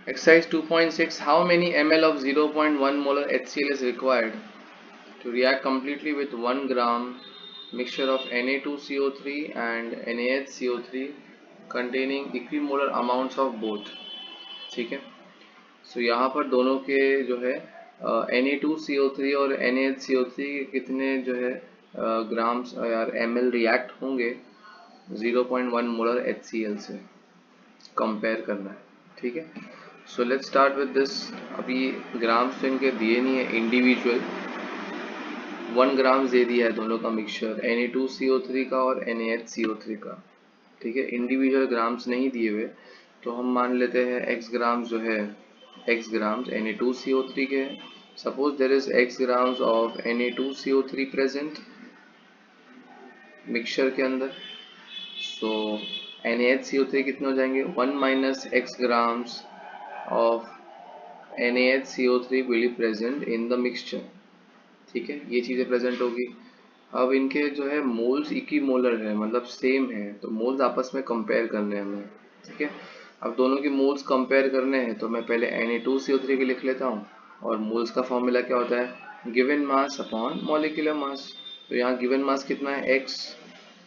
Exercise 2.6. How many ml of 0.1 molar HCl is required to react completely with 1 gram mixture of Na2CO3 and NaHCO3 containing equimolar amounts of both. ठीक है, सो यहाँ पर दोनों के जो है Na2CO3 और NaHCO3 के कितने जो है ग्राम्स यार ml रिएक्ट होंगे 0.1 मोलर HCl से कंपेयर करना है. ठीक है, so let's start with this. अभी ग्राम्स तो इनके दिए नहीं है इंडिविजुअल. 1 ग्राम्स दे दिया है दोनों का मिक्सचर Na2CO3 का और NaHCO3 का. ठीक है, इंडिविजुअल ग्राम्स नहीं दिए हुए, तो हम मान लेते हैं x ग्राम्स जो है x ग्राम्स Na2CO3 के. Suppose there is x grams of Na2CO3 present mixture के अंदर. सो NaHCO3 कितने हो जाएंगे 1 minus x grams of NaHCO3 will be present in the mixture. ठीक है, ये चीज़ें प्रेजेंट होगी. अब इनके जो है मोल्स इक्विमोलर है, मतलब सेम है, तो मोल्स आपस में कंपेयर करने हैं हमें. ठीक है, अब दोनों के मोल्स कंपेयर करने हैं तो मैं पहले Na2CO3 के लिख लेता हूँ. और मोल्स का फॉर्मूला क्या होता है, given mass upon molecular mass. तो यहाँ गिवन मास कितना है x,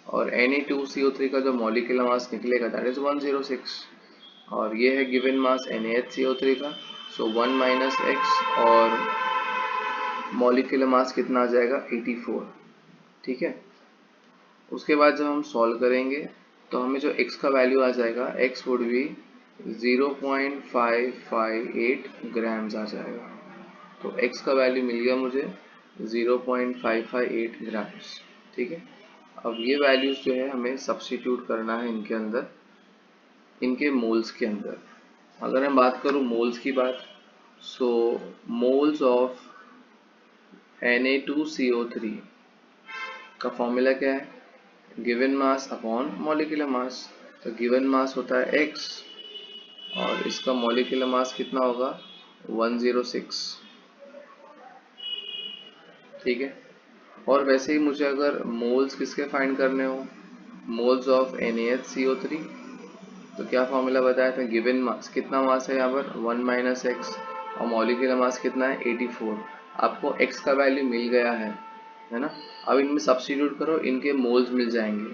और Na2CO3 का जो मॉलिक्यूलर मास निकलेगा दैट इज 106, और ये है गिवन मास NaHCO3 का. सो 1 माइनस एक्स और मॉलिक्यूलर मास कितना आ जाएगा 84. ठीक है, उसके बाद जब हम सॉल्व करेंगे तो हमें जो x का वैल्यू आ जाएगा x वुड बी 0.558 ग्राम्स आ जाएगा. तो x का वैल्यू मिल गया मुझे 0.558 ग्राम्स. ठीक है, अब ये वैल्यूज जो है हमें सब्स्टिट्यूट करना है इनके अंदर, इनके मोल्स के अंदर. अगर मैं बात करूँ मोल्स की बात, सो मोल्स ऑफ Na2CO3 का फॉर्मूला क्या है, given mass upon molecular mass. तो गिवन मास होता है x और इसका मॉलिक्यूलर मास कितना होगा 106. ठीक है, और वैसे ही मुझे अगर मोल्स किसके फाइंड करने हो, मोल्स ऑफ NaHCO3, तो क्या फॉर्मूला बताया था, गिवन मास कितना मास है यहाँ पर 1 माइनस एक्स, और मॉलिक्यूलर मास कितना है 84. आपको x का वैल्यू मिल गया है ना. अब इनमें सब्स्टिट्यूट करो, इनके मोल्स मिल जाएंगे.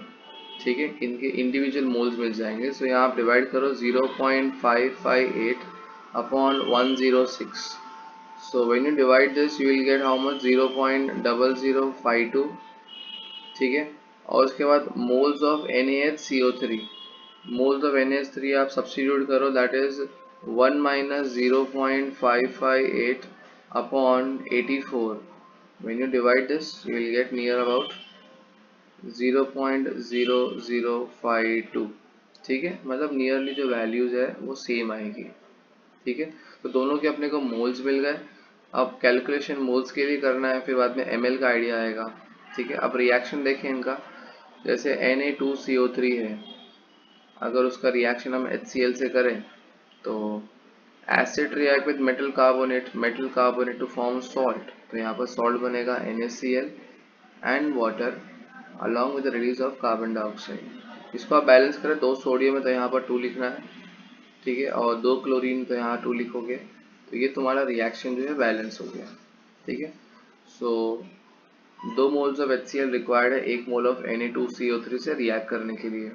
ठीक है, इनके इंडिविजुअल मोल्स मिल जाएंगे. सो यहाँ आप डिवाइड करो 0.558 upon 106. So when you divide this you will get how much 0.0052. ठीक है, और उसके बाद moles of NaHCO3, moles of NaH3 आप सब्स्टिट्यूट करो, that is 1 minus 0.558 upon 84. When you divide this you will get near about 0.0052. ठीक है, मतलब नियरली जो वैल्यूज है वो सेम आएगी. ठीक है, तो दोनों के अपने को मोल्स मिल गए. अब कैलकुलेशन मोल्स के लिए करना है, फिर बाद में ml का आइडिया आएगा. ठीक है, अब रिएक्शन देखें इनका. जैसे Na2CO3 है, अगर उसका रिएक्शन हम HCl से करें तो acid react with metal carbonate to form salt. तो यहाँ पर सॉल्ट बनेगा NaCl and water along with the release of carbon dioxide. इसको आप बैलेंस करें, 2 सोडियम है तो यहाँ पर 2 लिखना है. ठीक है, और 2 क्लोरीन तो यहाँ 2 लिखोगे. तो ये तुम्हारा रिएक्शन जो है बैलेंस हो गया. ठीक है, सो 2 मोल्स ऑफ HCl रिक्वायर्ड है 1 मोल ऑफ Na2CO3 से रिएक्ट करने के लिए.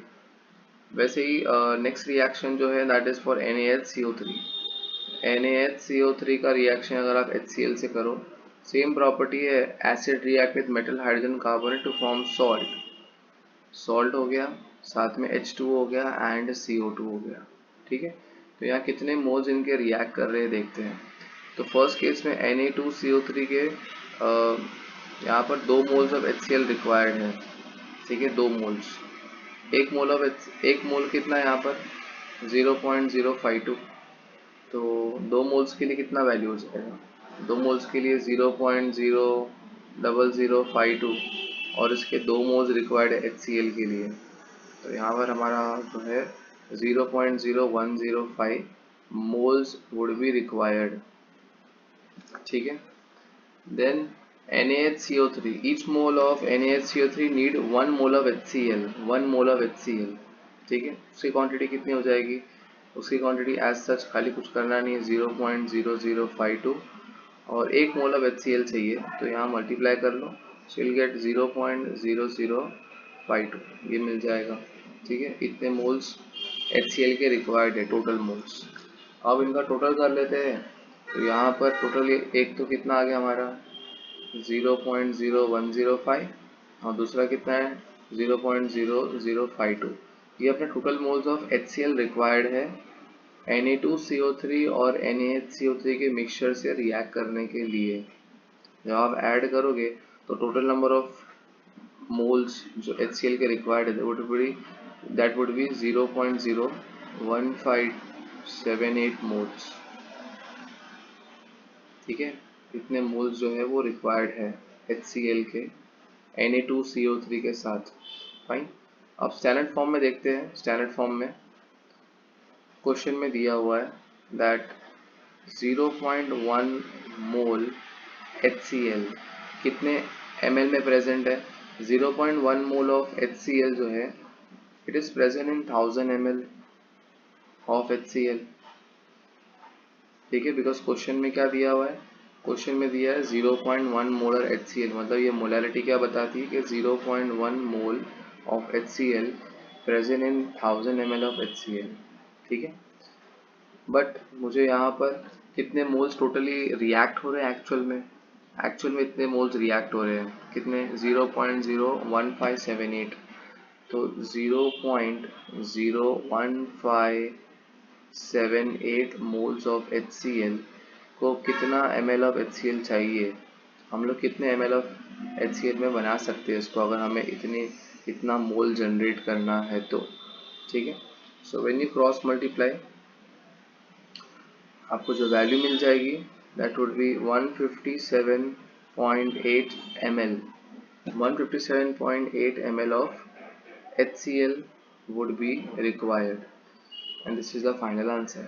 वैसे ही नेक्स्ट रिएक्शन जो है that is for NaHCO3. NaHCO3 का रिएक्शन अगर आप HCl से करो, सेम प्रॉपर्टी है, acid react with metal hydrogen carbonate to form salt. Salt हो गया, साथ में H2 हो गया एंड CO2 हो गया. ठीक है, तो यहाँ कितने मोल्स इनके रिएक्ट कर रहे हैं देखते हैं. तो फर्स्ट केस में Na2CO3 के यहाँ पर 2 मोल्स ऑफ HCl रिक्वायर्ड है. ठीक है, 2 मोल्स. एक मोल कितना है यहाँ पर 0.052. तो 2 मोल्स के लिए कितना वैल्यू हो जाएगा, 2 मोल्स के लिए 0.00052, और इसके 2 मोल्स रिक्वायर्ड है HCl के लिए. तो यहाँ पर हमारा जो है 0.0105 मोल्स वुड बी रिक्वायर्ड. ठीक है, then NaHCO3, each mole of NaHCO3 need 1 mole of HCl, 1 mole of HCl. ठीक है, उसकी क्वांटिटी कितनी हो जाएगी उसकी क्वांटिटी एज सच खाली कुछ करना नहीं है, 0.0052 और 1 मोल ऑफ HCl चाहिए, तो यहाँ मल्टीप्लाई कर लो, सो विल गेट 0.0052, ये मिल जाएगा। ठीक है, इतने मोल्स HCl के रिक्वायर्ड है, टोटल मोल्स। अब इनका टोटल कर लेते हैं, तो यहाँ पर टोटल एक तो कितना आ गया हमारा 0.0105 और दूसरा कितना है 0.0052। ये अपने total moles of HCl required है Na2CO3 और NaHCO3 के मिक्सचर से रिएक्ट करने के लिए। जब आप ऐड करोगे तो टोटल नंबर ऑफ मोल्स जो HCl के रिक्वायर्ड है दैट वुड बी 0.01578 मोल्स। ठीक है, इतने मोल्स जो है वो रिक्वायर्ड है HCl के Na2CO3 के साथ। फाइन, अब स्टैंडर्ड फॉर्म में देखते हैं। स्टैंडर्ड फॉर्म में क्वेश्चन में दिया हुआ है दैट 0.1 मोल HCl कितने ml में प्रेजेंट है। 0.1 मोल ऑफ HCl जो है it is present in 1000 ml of HCl। ठीक है, बिकॉज क्वेश्चन में क्या दिया हुआ है, क्वेश्चन में दिया है 0.1 मोलर HCl, मतलब ये मोलैरिटी क्या बताती है कि 0.1 mole of HCl present in 1000 ml of HCl। ठीक है, बट मुझे यहाँ पर कितने मोल्स टोटली रिएक्ट हो रहे हैं एक्चुअल में इतने मोल्स रिएक्ट हो रहे हैं कितने 0.01578, तो 0.01578 मोल्स ऑफ HCl को कितना ml ऑफ HCl चाहिए, हम लोग कितने ml ऑफ HCl में बना सकते हैं इसको, अगर हमें इतना मोल जनरेट करना है तो। ठीक है, so when you cross multiply आपको जो वैल्यू मिल जाएगी that would be 157.8 ml। 157.8 ml of HCl would be required and this is the final answer।